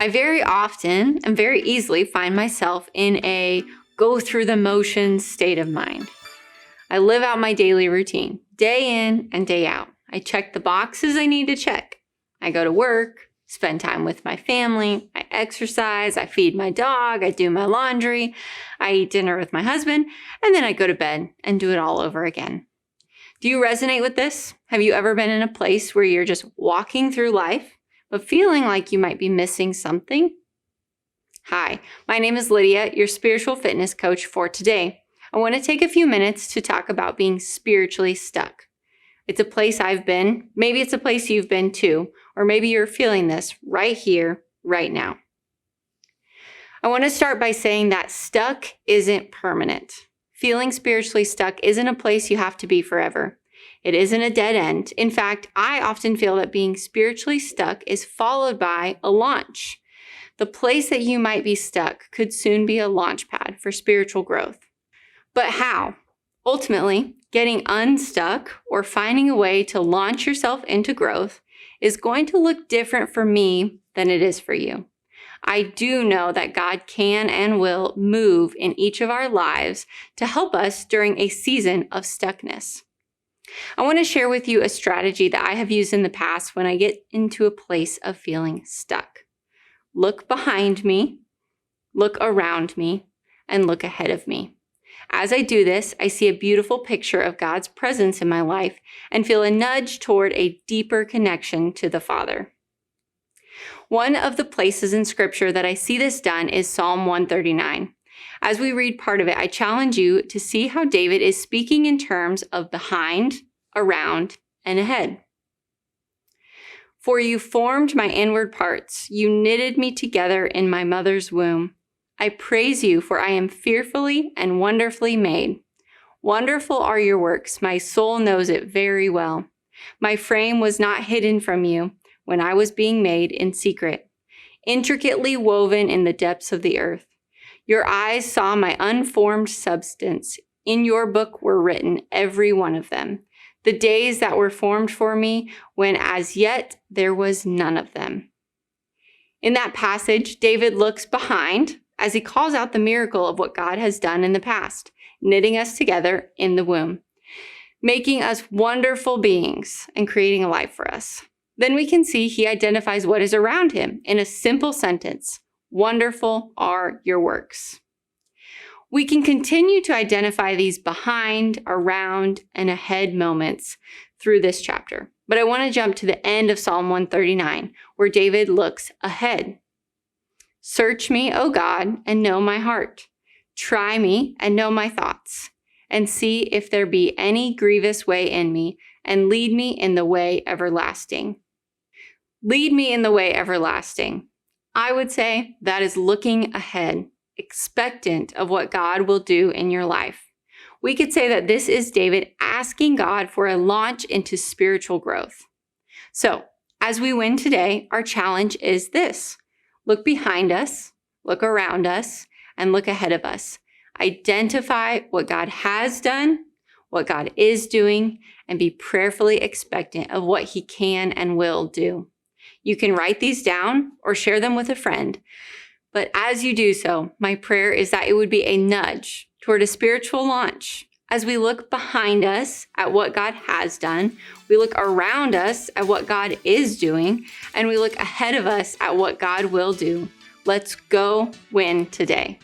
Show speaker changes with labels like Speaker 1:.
Speaker 1: I very often and very easily find myself in a go through the motions state of mind. I live out my daily routine, day in and day out. I check the boxes I need to check. I go to work, spend time with my family, I exercise, I feed my dog, I do my laundry, I eat dinner with my husband, and then I go to bed and do it all over again. Do you resonate with this? Have you ever been in a place where you're just walking through life, but feeling like you might be missing something? Hi, my name is Lydia, your spiritual fitness coach for today. I want to take a few minutes to talk about being spiritually stuck. It's a place I've been, maybe it's a place you've been too, or maybe you're feeling this right here, right now. I want to start by saying that stuck isn't permanent. Feeling spiritually stuck isn't a place you have to be forever. It isn't a dead end. In fact, I often feel that being spiritually stuck is followed by a launch. The place that you might be stuck could soon be a launch pad for spiritual growth. But how? Ultimately, getting unstuck or finding a way to launch yourself into growth is going to look different for me than it is for you. I do know that God can and will move in each of our lives to help us during a season of stuckness. I want to share with you a strategy that I have used in the past when I get into a place of feeling stuck. Look behind me, look around me, and look ahead of me. As I do this, I see a beautiful picture of God's presence in my life and feel a nudge toward a deeper connection to the Father. One of the places in Scripture that I see this done is Psalm 139. As we read part of it, I challenge you to see how David is speaking in terms of behind, around, and ahead. For you formed my inward parts. You knitted me together in my mother's womb. I praise you, for I am fearfully and wonderfully made. Wonderful are your works. My soul knows it very well. My frame was not hidden from you when I was being made in secret, intricately woven in the depths of the earth. Your eyes saw my unformed substance. In your book were written, every one of them, the days that were formed for me, when as yet there was none of them. In that passage, David looks behind as he calls out the miracle of what God has done in the past, knitting us together in the womb, making us wonderful beings and creating a life for us. Then we can see he identifies what is around him in a simple sentence: wonderful are your works. We can continue to identify these behind, around, and ahead moments through this chapter. But I want to jump to the end of Psalm 139, where David looks ahead. Search me, O God, and know my heart. Try me and know my thoughts, and see if there be any grievous way in me, and lead me in the way everlasting. Lead me in the way everlasting. I would say that is looking ahead, expectant of what God will do in your life. We could say that this is David asking God for a launch into spiritual growth. So, as we win today, our challenge is this: look behind us, look around us, and look ahead of us. Identify what God has done, what God is doing, and be prayerfully expectant of what he can and will do. You can write these down or share them with a friend. But as you do so, my prayer is that it would be a nudge toward a spiritual launch. As we look behind us at what God has done, we look around us at what God is doing, and we look ahead of us at what God will do. Let's go win today.